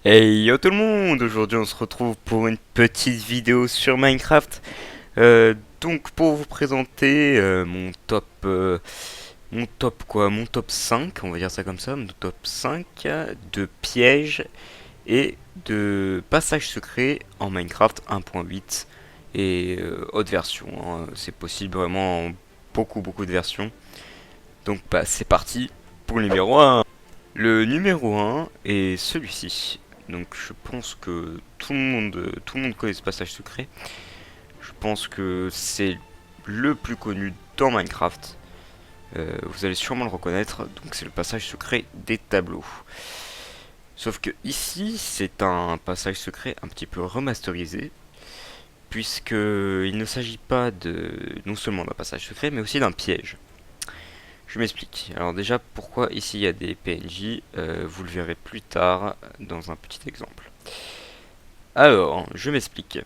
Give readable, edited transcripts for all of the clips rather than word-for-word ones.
Hey yo tout le monde! Aujourd'hui on se retrouve pour une petite vidéo sur Minecraft. Donc pour vous présenter mon top 5, on va dire ça comme ça, mon top 5 de pièges et de passages secrets en Minecraft 1.8 et autres versions, hein. C'est possible vraiment en beaucoup de versions. Donc bah c'est parti pour le numéro 1. Le numéro un est celui-ci. Donc je pense que tout le monde connaît ce passage secret. Je pense que c'est le plus connu dans Minecraft. Vous allez sûrement le reconnaître. Donc c'est le passage secret des tableaux. Sauf que ici, c'est un passage secret un petit peu remasterisé, puisque il ne s'agit pas de non seulement d'un passage secret, mais aussi d'un piège. Je m'explique. Alors déjà, pourquoi ici il y a des PNJ, vous le verrez plus tard dans un petit exemple. Alors, je m'explique.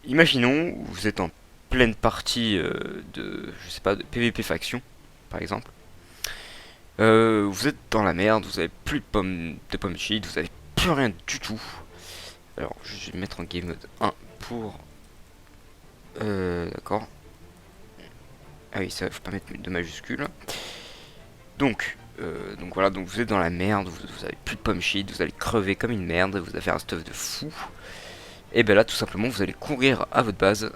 Imaginons, vous êtes en pleine partie je sais pas, de PvP faction, par exemple. Vous êtes dans la merde, vous avez plus de pommes cheat, vous avez plus rien du tout. Alors, je vais mettre en game mode 1 pour... d'accord. Ah oui, ça, faut pas mettre de majuscules. Donc voilà, donc vous êtes dans la merde, vous avez plus de pommes shit, vous allez crever comme une merde, vous allez faire un stuff de fou. Et ben là, tout simplement, vous allez courir à votre base,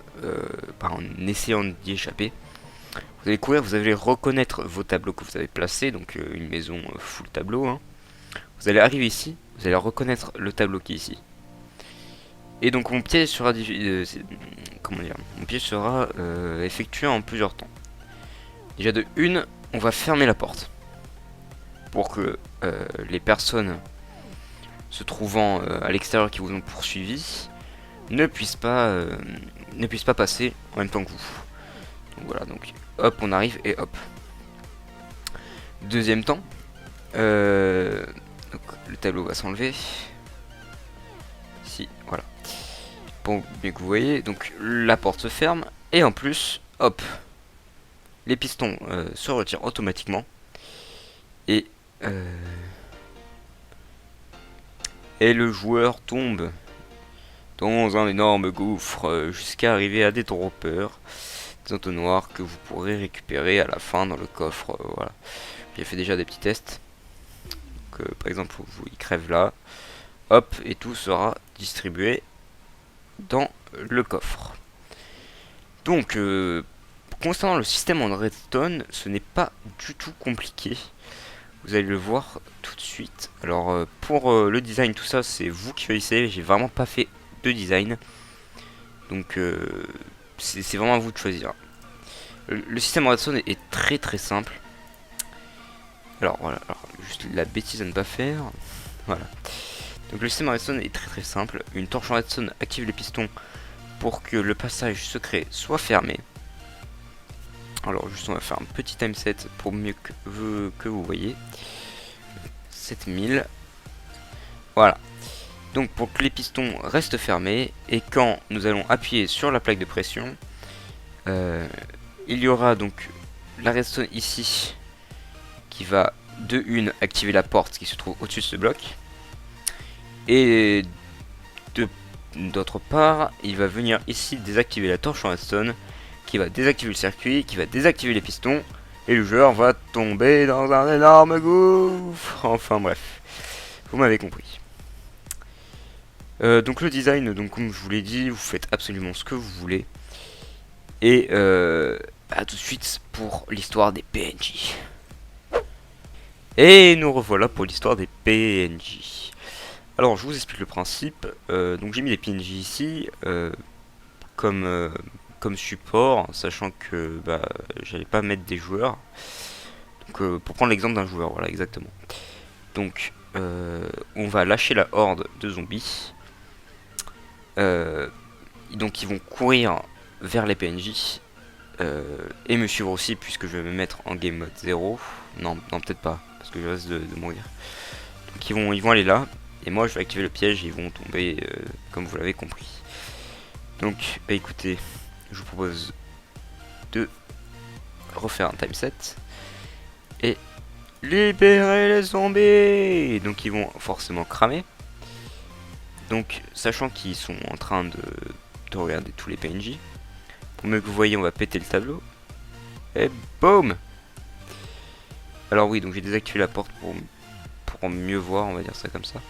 en essayant d'y échapper. Vous allez courir, vous allez reconnaître vos tableaux que vous avez placés, donc une maison full tableau, hein. Vous allez arriver ici, vous allez reconnaître le tableau qui est ici. Et donc mon piège sera, comment dire, mon piège sera effectué en plusieurs temps. Déjà de une, on va fermer la porte pour que les personnes se trouvant à l'extérieur qui vous ont poursuivi ne puissent pas passer en même temps que vous. Donc voilà, donc hop, on arrive et hop. Deuxième temps, donc le tableau va s'enlever. Si, voilà. Pour bien que vous voyez, donc la porte se ferme et en plus, hop, les pistons se retirent automatiquement et le joueur tombe dans un énorme gouffre jusqu'à arriver à des droppers, des entonnoirs que vous pourrez récupérer à la fin dans le coffre. Voilà. J'ai fait déjà des petits tests. Donc, par exemple, il crève là, hop, et tout sera distribué dans le coffre. Donc, concernant le système en redstone, ce n'est pas du tout compliqué. Vous allez le voir tout de suite. Alors pour le design, tout ça, c'est vous qui choisissez. J'ai vraiment pas fait de design. Donc c'est vraiment à vous de choisir. Le système redstone est très simple. Alors voilà, juste la bêtise à ne pas faire. Voilà. Donc le système redstone est très simple. Une torche en redstone active les pistons pour que le passage secret soit fermé. Alors juste on va faire un petit time set pour mieux que vous voyez. 7000. Voilà. Donc pour que les pistons restent fermés, et quand nous allons appuyer sur la plaque de pression, il y aura donc la redstone ici qui va de une activer la porte qui se trouve au-dessus de ce bloc, et d'autre part il va venir ici désactiver la torche en redstone qui va désactiver le circuit, qui va désactiver les pistons, et le joueur va tomber dans un énorme gouffre. Enfin bref, vous m'avez compris. Donc le design, donc comme je vous l'ai dit, vous faites absolument ce que vous voulez. Et tout de suite pour l'histoire des PNJ. Et nous revoilà pour l'histoire des PNJ. Alors je vous explique le principe. Donc j'ai mis les PNJ ici comme support, sachant que j'allais pas mettre des joueurs. Donc pour prendre l'exemple d'un joueur, voilà exactement. Donc on va lâcher la horde de zombies. Donc ils vont courir vers les PNJ et me suivre aussi, puisque je vais me mettre en game mode 0. Non peut-être pas, parce que je risque de mourir. Donc ils vont aller là, et moi je vais activer le piège et ils vont tomber comme vous l'avez compris. Donc écoutez, je vous propose de refaire un time set et libérer les zombies. Donc ils vont forcément cramer. Donc sachant qu'ils sont en train de regarder tous les PNJ, pour mieux que vous voyez on va péter le tableau. Et boum. Alors oui, donc j'ai désactivé la porte pour mieux voir, on va dire ça comme ça.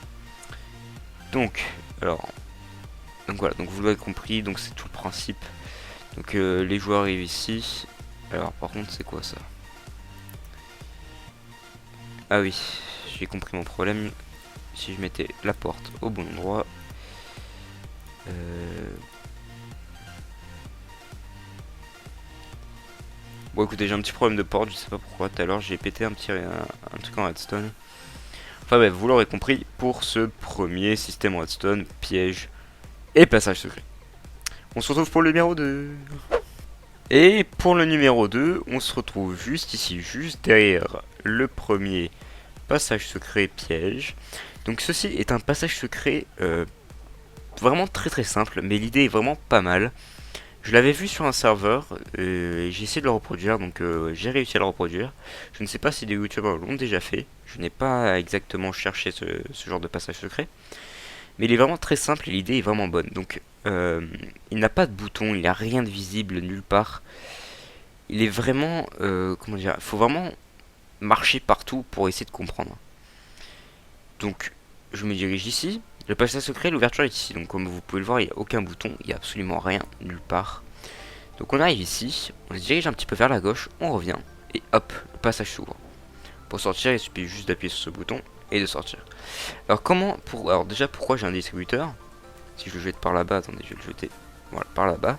Donc voilà, donc vous l'avez compris, donc c'est tout le principe. Donc les joueurs arrivent ici. Alors par contre c'est quoi ça? Ah oui, j'ai compris mon problème. Si je mettais la porte au bon endroit. Bon écoutez, j'ai un petit problème de porte, je sais pas pourquoi. Tout à l'heure j'ai pété un truc en redstone. Enfin bref, vous l'aurez compris, pour ce premier système redstone, piège et passage secret. On se retrouve pour le numéro 2. Et pour le numéro 2, on se retrouve juste ici, juste derrière le premier passage secret piège. Donc ceci est un passage secret vraiment très simple, mais l'idée est vraiment pas mal. Je l'avais vu sur un serveur, et j'ai essayé de le reproduire, donc j'ai réussi à le reproduire. Je ne sais pas si des youtubeurs l'ont déjà fait, je n'ai pas exactement cherché ce genre de passage secret. Mais il est vraiment très simple et l'idée est vraiment bonne. Donc il n'a pas de bouton, il n'y a rien de visible nulle part. Il est vraiment, comment dire, il faut vraiment marcher partout pour essayer de comprendre. Donc je me dirige ici. Le passage secret, l'ouverture est ici. Donc comme vous pouvez le voir, il n'y a aucun bouton, il n'y a absolument rien nulle part. Donc on arrive ici, on se dirige un petit peu vers la gauche, on revient, et hop, le passage s'ouvre. Pour sortir, il suffit juste d'appuyer sur ce bouton et de sortir. Alors déjà, pourquoi j'ai un distributeur? Si je le jette par là-bas, attendez, je vais le jeter, voilà, par là-bas.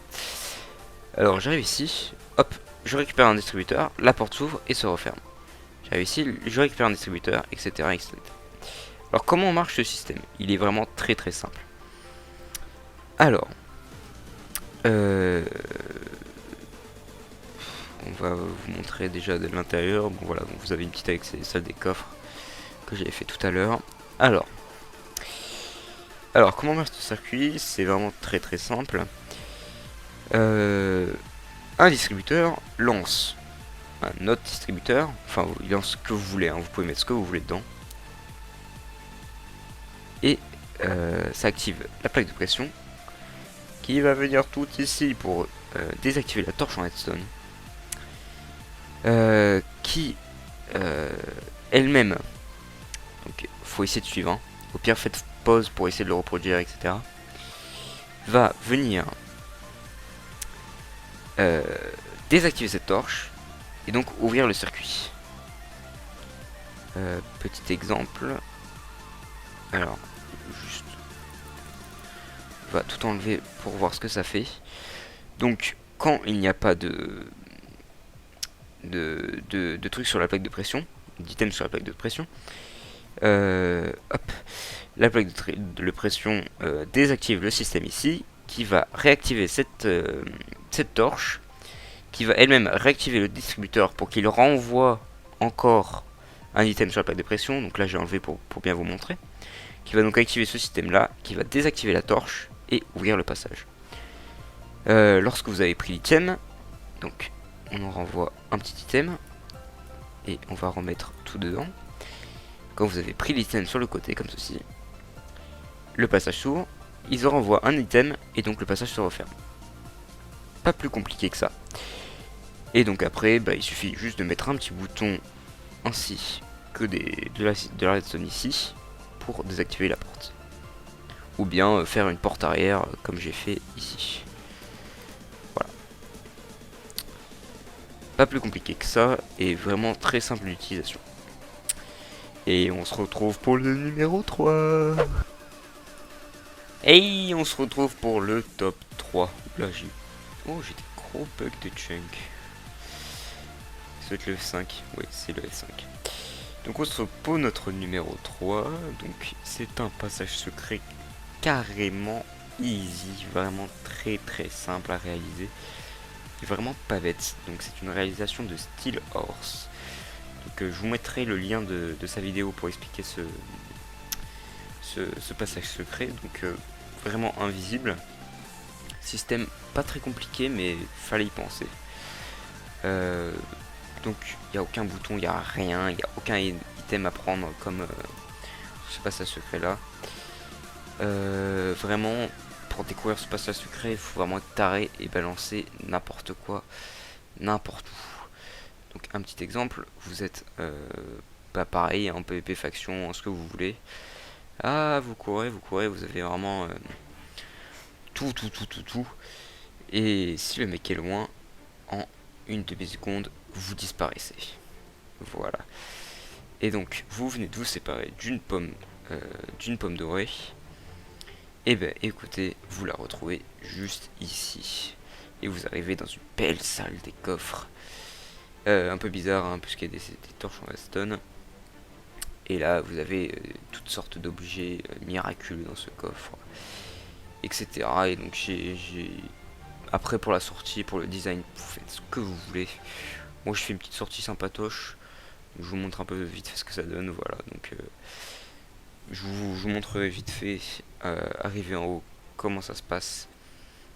Alors j'arrive ici, hop, je récupère un distributeur, la porte s'ouvre et se referme. J'arrive ici, je récupère un distributeur, etc. Alors comment marche ce système? Il est vraiment très simple. Alors, on va vous montrer déjà de l'intérieur. Bon voilà, donc vous avez une petite avec ces salles des coffres que j'avais fait tout à l'heure. Alors comment marche ce circuit? C'est vraiment très simple. Un distributeur lance un autre distributeur. Enfin, il lance ce que vous voulez, hein, vous pouvez mettre ce que vous voulez dedans. Et ça active la plaque de pression qui va venir tout ici pour désactiver la torche en redstone. Qui elle-même, donc faut essayer de suivre, hein. Au pire faites pause pour essayer de le reproduire, etc. Va venir désactiver cette torche et donc ouvrir le circuit. Petit exemple. Alors, juste, on va tout enlever pour voir ce que ça fait. Donc, quand il n'y a pas de trucs sur la plaque de pression, d'items sur la plaque de pression, hop, la plaque de pression désactive le système ici, qui va réactiver cette torche, qui va elle-même réactiver le distributeur pour qu'il renvoie encore un item sur la plaque de pression. Donc là j'ai enlevé pour bien vous montrer. Qui va donc activer ce système là, qui va désactiver la torche et ouvrir le passage. Lorsque vous avez pris l'item, donc on en renvoie un petit item et on va remettre tout dedans. Quand vous avez pris l'item sur le côté comme ceci, le passage s'ouvre, ils en renvoient un item et donc le passage se referme. Pas plus compliqué que ça. Et donc après, il suffit juste de mettre un petit bouton ainsi que de la redstone ici pour désactiver la porte. Ou bien faire une porte arrière comme j'ai fait ici. Voilà. Pas plus compliqué que ça et vraiment très simple d'utilisation. Et on se retrouve pour le numéro 3. Et on se retrouve pour le top 3. Là j'ai... Oh, j'ai des gros bugs de chunk. Ça va être le F5. Oui, c'est le F5. Donc on se retrouve pour notre numéro 3. Donc c'est un passage secret carrément easy. Vraiment très simple à réaliser. Et vraiment pas bête. Donc c'est une réalisation de Steel Horse. Donc je vous mettrai le lien de sa vidéo pour expliquer ce passage secret. Donc vraiment invisible. Système pas très compliqué mais fallait y penser. Donc il n'y a aucun bouton, il n'y a rien, il n'y a aucun item à prendre comme ce passage secret là. Vraiment, pour découvrir ce passage secret, il faut vraiment être taré et balancer n'importe quoi, n'importe où. Donc un petit exemple, vous êtes pas pareil en PvP faction, en ce que vous voulez. Ah, vous courez, vous avez vraiment tout. Et si le mec est loin, en une demi-seconde, vous disparaissez. Voilà. Et donc, vous venez de vous séparer d'une pomme dorée. Et ben, écoutez, vous la retrouvez juste ici. Et vous arrivez dans une belle salle des coffres. Un peu bizarre, hein, puisqu'il y a des torches en redstone. Et là, vous avez toutes sortes d'objets miraculeux dans ce coffre, etc. Et donc, après, pour la sortie, pour le design, vous faites ce que vous voulez. Moi, je fais une petite sortie sympatoche. Je vous montre un peu vite fait ce que ça donne. Voilà, donc je vous montrerai vite fait, arrivé en haut, comment ça se passe.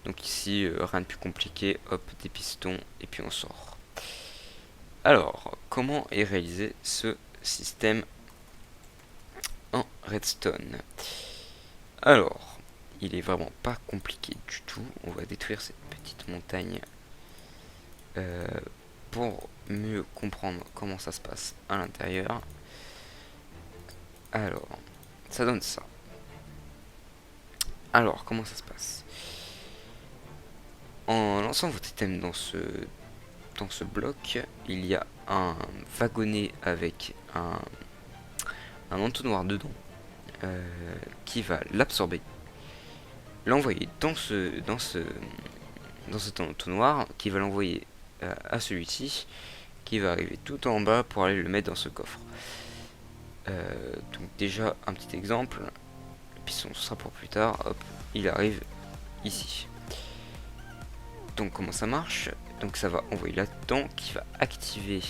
Donc ici, rien de plus compliqué. Hop, des pistons, et puis on sort. Alors, comment est réalisé ce système en redstone? Alors, il est vraiment pas compliqué du tout. On va détruire cette petite montagne pour mieux comprendre comment ça se passe à l'intérieur. Alors, ça donne ça. Alors, comment ça se passe? En lançant votre item dans ce bloc, il y a un wagonnet avec un entonnoir dedans qui va l'absorber, l'envoyer dans cet entonnoir, qui va l'envoyer à celui-ci, qui va arriver tout en bas pour aller le mettre dans ce coffre. Donc déjà un petit exemple, le piston ce sera pour plus tard. Hop, il arrive ici. Donc comment ça marche? Donc ça va envoyer là-dedans, qui va activer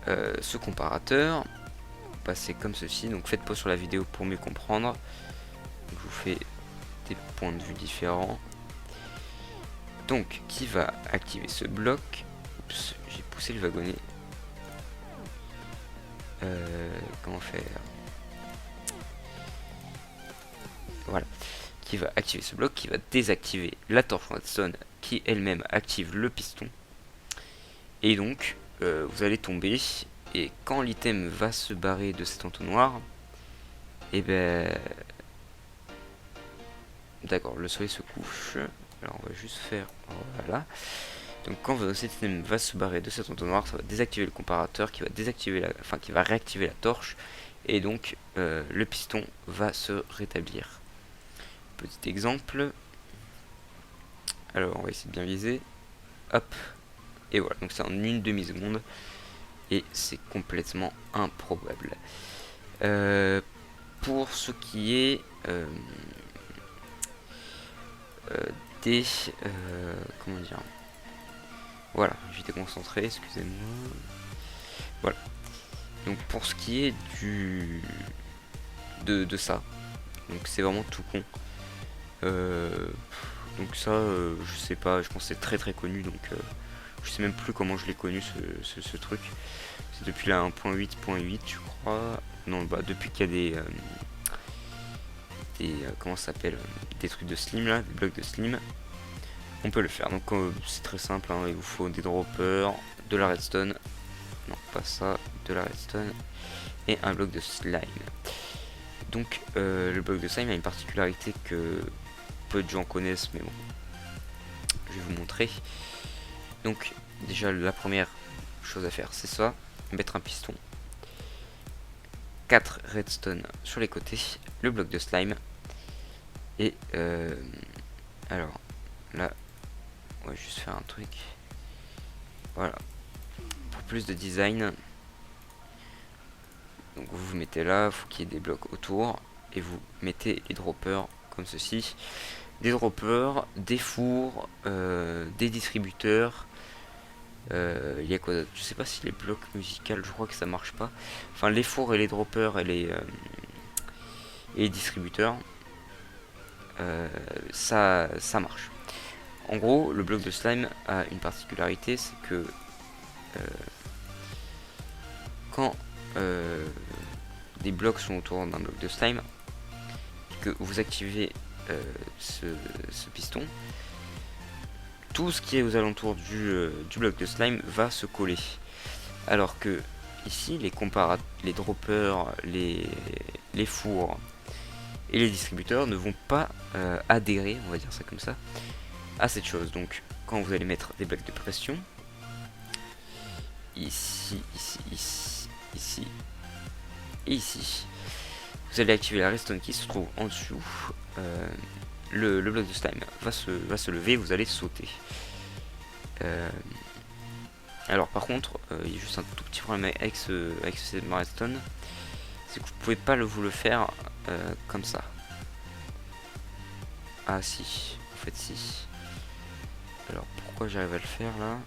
ce comparateur. Passer comme ceci, donc faites pause sur la vidéo pour mieux comprendre. Donc, je vous fais des points de vue différents. Donc qui va activer ce bloc. Oups, j'ai poussé le wagonnet. Comment faire? Voilà. Qui va activer ce bloc, qui va désactiver la torche redstone, qui elle-même active le piston. Et donc vous allez tomber, et quand l'item va se barrer de cet entonnoir, et ben d'accord, le soleil se couche. Alors on va juste faire, voilà. Donc quand cet item va se barrer de cet entonnoir, ça va désactiver le comparateur, qui va réactiver la torche, et donc le piston va se rétablir. Petit exemple. Alors on va essayer de bien viser. Hop. Et voilà, donc c'est en une demi-seconde. Et c'est complètement improbable. Pour ce qui est des... comment dire? Voilà, j'étais concentré, excusez-moi. Voilà. Donc pour ce qui est de ça, donc c'est vraiment tout con. Donc ça, je sais pas, je pense que c'est très connu, donc je sais même plus comment je l'ai connu ce truc. C'est depuis la 1.8.8 je crois. Non, bah depuis qu'il y a comment ça s'appelle, des trucs de slim là, des blocs de slim. On peut le faire, donc c'est très simple, hein, il vous faut des droppers, de la redstone, non pas ça, de la redstone, et un bloc de slime. Donc le bloc de slime a une particularité que peu de gens connaissent, mais bon, je vais vous montrer. Donc déjà la première chose à faire, c'est ça, mettre un piston, 4 redstone sur les côtés, le bloc de slime, et alors là on va juste faire un truc, voilà, pour plus de design. Donc vous vous mettez là, faut qu'il y ait des blocs autour, et vous mettez les droppers comme ceci, des droppers, des fours, des distributeurs. Il y a quoi? Je sais pas si les blocs musicaux, je crois que ça marche pas. Enfin les fours et les droppers et les distributeurs, ça marche. En gros, le bloc de slime a une particularité, c'est que quand des blocs sont autour d'un bloc de slime, que vous activez ce piston, tout ce qui est aux alentours du bloc de slime va se coller. Alors que ici, les droppers, les fours et les distributeurs ne vont pas adhérer, on va dire ça comme ça, à cette chose. Donc quand vous allez mettre des blocs de pression, ici, ici et ici, vous allez activer la redstone qui se trouve en dessous. Le bloc de slime va se lever, vous allez sauter. Alors par contre, il y a juste un tout petit problème avec ce redstone, c'est que vous pouvez pas vous le faire comme ça. Ah si, en fait si. Alors pourquoi j'arrive à le faire là?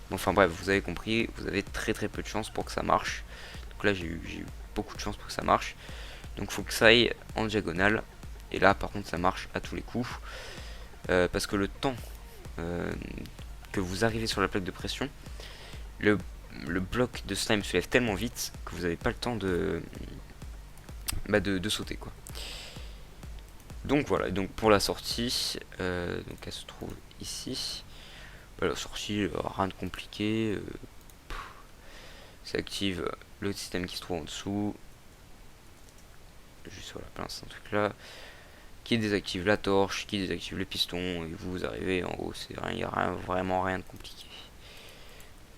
Bon, enfin bref, vous avez compris, vous avez très peu de chance pour que ça marche. Donc là j'ai eu beaucoup de chance pour que ça marche. Donc faut que ça aille en diagonale. Et là par contre ça marche à tous les coups. Parce que le temps que vous arrivez sur la plaque de pression, le bloc de slime se lève tellement vite que vous n'avez pas le temps de sauter quoi. Donc voilà, donc pour la sortie, donc elle se trouve ici. La sortie, rien de compliqué. Ça active le système qui se trouve en dessous. Juste voilà, plein ce truc là. Qui désactive la torche, qui désactive le piston, et vous arrivez en haut. Il n'y a vraiment rien de compliqué.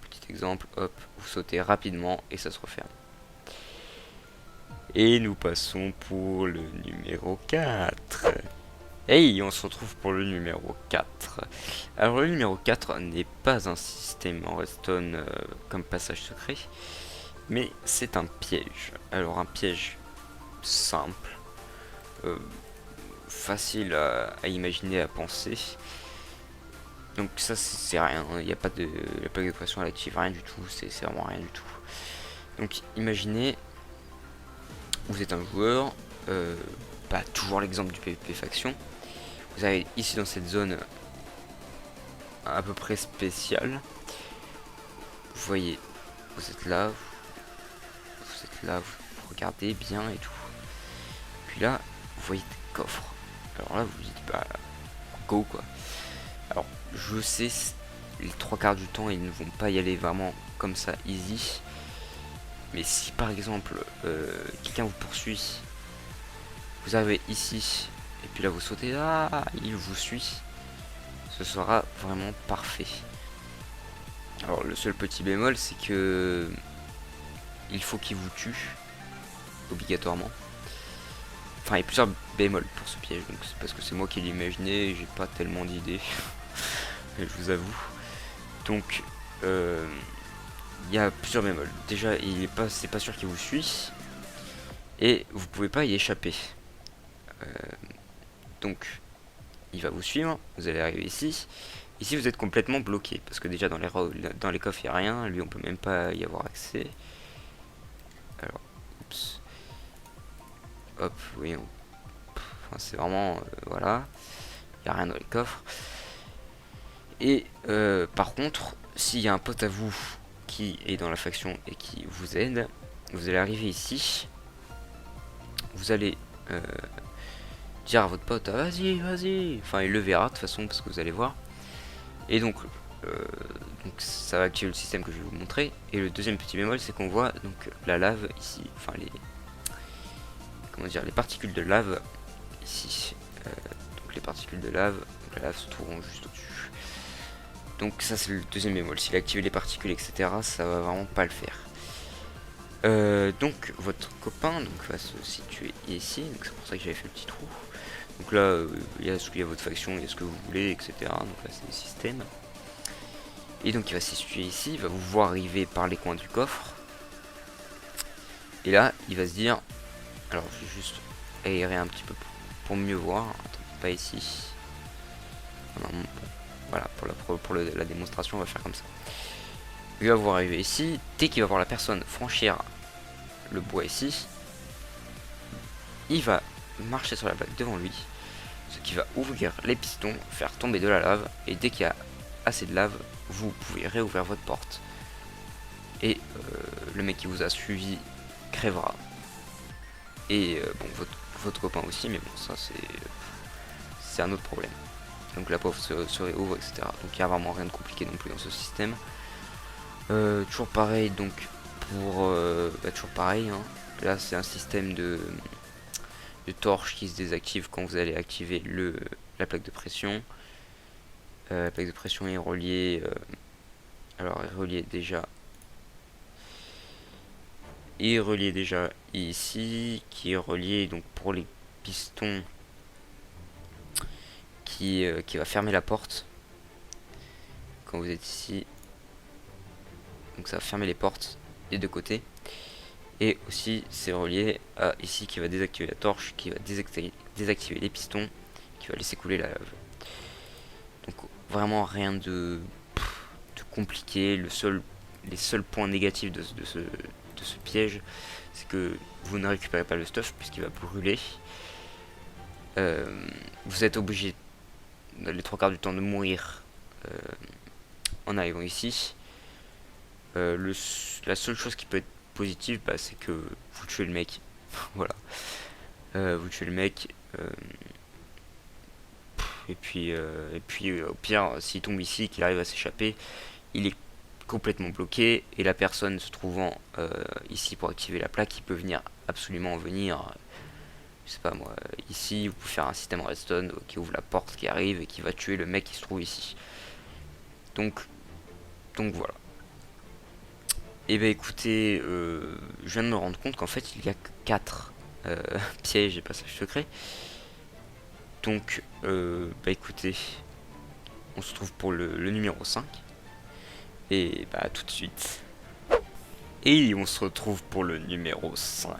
Petit exemple, hop, vous sautez rapidement et ça se referme. Et nous passons pour le numéro 4. Hey, on se retrouve pour le numéro 4. Alors le numéro 4 n'est pas un système en redstone comme passage secret, mais c'est un piège. Alors un piège simple, facile à imaginer, à penser. Donc ça c'est rien, il n'y a pas de la plaque de pression, elle active rien du tout, c'est vraiment rien du tout. Donc imaginez, vous êtes un joueur, toujours l'exemple du PvP faction. Vous avez ici dans cette zone à peu près spéciale. Vous voyez, vous êtes là, vous regardez bien et tout. Puis là, vous voyez des coffres. Alors là, vous vous dites, bah, go quoi. Alors, je sais, les 3/4 du temps, ils ne vont pas y aller vraiment comme ça, easy. Mais si par exemple, quelqu'un vous poursuit, vous arrivez ici, et puis là vous sautez, il vous suit, ce sera vraiment parfait. Alors le seul petit bémol, c'est que il faut qu'il vous tue obligatoirement. Enfin, il y a plusieurs bémols pour ce piège, donc c'est parce que c'est moi qui l'ai imaginé, j'ai pas tellement d'idées, je vous avoue. Donc il y a plusieurs bémols. Déjà, c'est pas sûr qu'il vous suit, et vous pouvez pas y échapper. Donc il va vous suivre, vous allez arriver ici. Ici vous êtes complètement bloqué, parce que déjà dans les coffres il n'y a rien, lui on peut même pas y avoir accès. Alors, oups. Hop, oui, enfin, c'est vraiment, voilà, il n'y a rien dans les coffres. Et par contre, s'il y a un pote à vous qui est dans la faction et qui vous aide, vous allez arriver ici, vous allez dire à votre pote, vas-y, enfin il le verra de toute façon parce que vous allez voir. Et donc ça va activer le système que je vais vous montrer. Et le deuxième petit bémol, c'est qu'on voit donc la lave ici, enfin les particules de lave ici. Donc les particules de lave, la lave se trouveront juste au-dessus. Donc ça c'est le deuxième bémol. S'il a activé les particules, etc., ça va vraiment pas le faire. Donc votre copain va se situer ici, donc c'est pour ça que j'avais fait le petit trou. Donc là il y a votre faction, il y a ce que vous voulez, etc. Donc là c'est le système. Et donc il va se situer ici, il va vous voir arriver par les coins du coffre. Et là il va se dire, alors je vais juste aérer un petit peu pour mieux voir. Attends, pas ici. Non, voilà, pour la démonstration on va faire comme ça. Il va vous arriver ici, dès qu'il va voir la personne franchir le bois ici, il va marcher sur la plaque devant lui, ce qui va ouvrir les pistons, faire tomber de la lave, et dès qu'il y a assez de lave, vous pouvez réouvrir votre porte. Et le mec qui vous a suivi crèvera. et bon votre copain aussi, mais bon ça c'est un autre problème. Donc la pauvre se réouvre, etc. Donc il n'y a vraiment rien de compliqué non plus dans ce système. Toujours pareil, donc pour toujours pareil, hein. Là c'est un système de torche qui se désactive quand vous allez activer la plaque de pression. La plaque de pression est reliée, est relié déjà ici, qui est relié donc pour les pistons qui va fermer la porte quand vous êtes ici. Donc ça va fermer les portes des deux côtés. Et aussi c'est relié à ici qui va désactiver la torche, qui va désactiver les pistons, qui va laisser couler la lave. Donc vraiment rien de compliqué. Les seuls points négatifs de ce piège, c'est que vous ne récupérez pas le stuff puisqu'il va brûler. Vous êtes obligé les trois quarts du temps de mourir en arrivant ici. La seule chose qui peut être positive, c'est que vous tuez le mec. Voilà. Vous tuez le mec. Et puis au pire, s'il tombe ici, qu'il arrive à s'échapper, il est complètement bloqué. Et la personne se trouvant ici pour activer la plaque, il peut venir absolument venir. Je sais pas moi, ici, vous pouvez faire un système redstone qui ouvre la porte, qui arrive et qui va tuer le mec qui se trouve ici. Donc voilà. Et bah écoutez, je viens de me rendre compte qu'en fait il y a que 4 pièges et passages secrets. Donc bah écoutez, on se trouve pour le numéro 5. Et bah tout de suite. Et on se retrouve pour le numéro 5.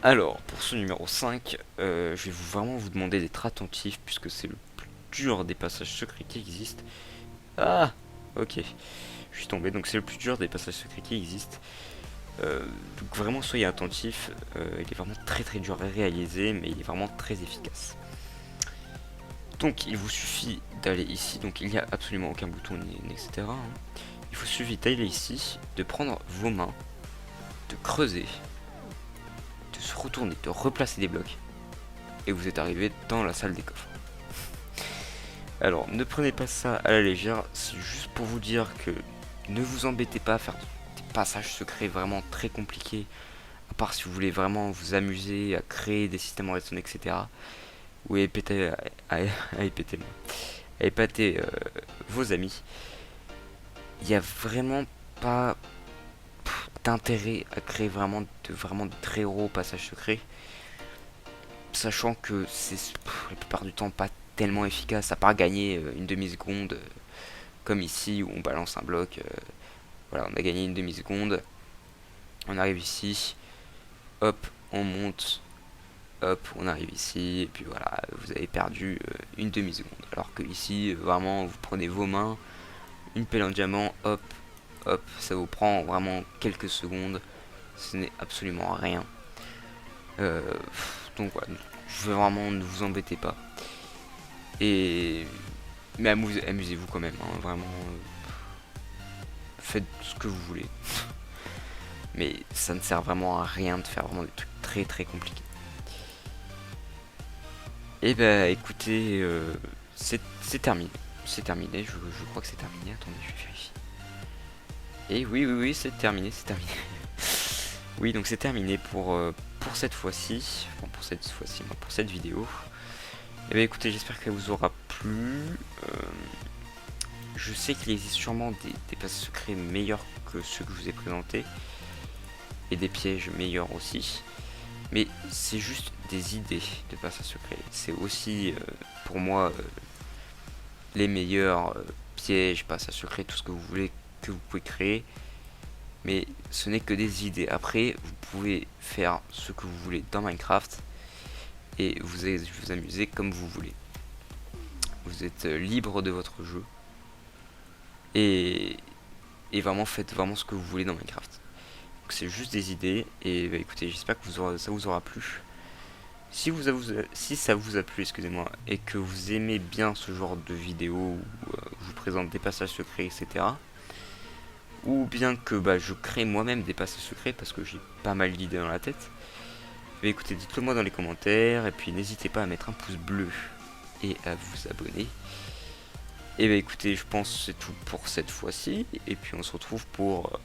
Alors pour ce numéro 5, je vais vraiment vous demander d'être attentif puisque c'est le plus dur des passages secrets qui existent. Ah ok. Je suis tombé, donc c'est le plus dur des passages secrets qui existent. Donc vraiment soyez attentifs, il est vraiment très très dur à réaliser, mais il est vraiment très efficace. Donc il vous suffit d'aller ici, donc il n'y a absolument aucun bouton, etc. Hein. Il vous suffit d'aller ici, de prendre vos mains, de creuser, de se retourner, de replacer des blocs, et vous êtes arrivé dans la salle des coffres. Alors ne prenez pas ça à la légère, c'est juste pour vous dire que ne vous embêtez pas à faire des passages secrets vraiment très compliqués, à part si vous voulez vraiment vous amuser à créer des systèmes en redstone, etc. Ou à épater, vos amis. Il n'y a vraiment pas d'intérêt à créer vraiment de très gros passages secrets, sachant que c'est la plupart du temps pas tellement efficace, à part gagner une demi-seconde, comme ici où on balance un bloc. Voilà, on a gagné une demi-seconde. On arrive ici, hop, on monte, hop, on arrive ici, et puis voilà, vous avez perdu une demi-seconde. Alors que ici, vraiment, vous prenez vos mains, une pelle en diamant, hop, hop, ça vous prend vraiment quelques secondes. Ce n'est absolument rien. Donc voilà, je veux vraiment, ne vous embêtez pas. Mais amusez-vous quand même, hein, vraiment. Faites ce que vous voulez. Mais ça ne sert vraiment à rien de faire vraiment des trucs très très compliqués. Et bah écoutez, c'est terminé. C'est terminé, je crois que c'est terminé. Attendez, je vais vérifier. Et oui, c'est terminé, c'est terminé. Oui, donc c'est terminé pour cette fois-ci. Enfin, pour cette vidéo. Et bah écoutez, j'espère qu'elle vous aura plu. Je sais qu'il existe sûrement des passages secrets meilleurs que ceux que je vous ai présentés. Et des pièges meilleurs aussi. Mais c'est juste des idées de passages secrets. C'est aussi pour moi les meilleurs pièges, passages secrets, tout ce que vous voulez que vous pouvez créer. Mais ce n'est que des idées. Après, vous pouvez faire ce que vous voulez dans Minecraft et vous amuser comme vous voulez. Vous êtes libre de votre jeu et vraiment faites vraiment ce que vous voulez dans Minecraft. C'est juste des idées et bah, écoutez, j'espère que ça vous aura plu. Si ça vous a plu, excusez-moi, et que vous aimez bien ce genre de vidéo où je vous présente des passages secrets, etc. Ou bien que je crée moi-même des passages secrets parce que j'ai pas mal d'idées dans la tête. Mais écoutez, dites-le moi dans les commentaires, et puis n'hésitez pas à mettre un pouce bleu et à vous abonner. Et bah écoutez, je pense que c'est tout pour cette fois-ci, et puis on se retrouve pour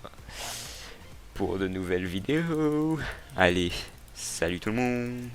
de nouvelles vidéos. Allez, salut tout le monde!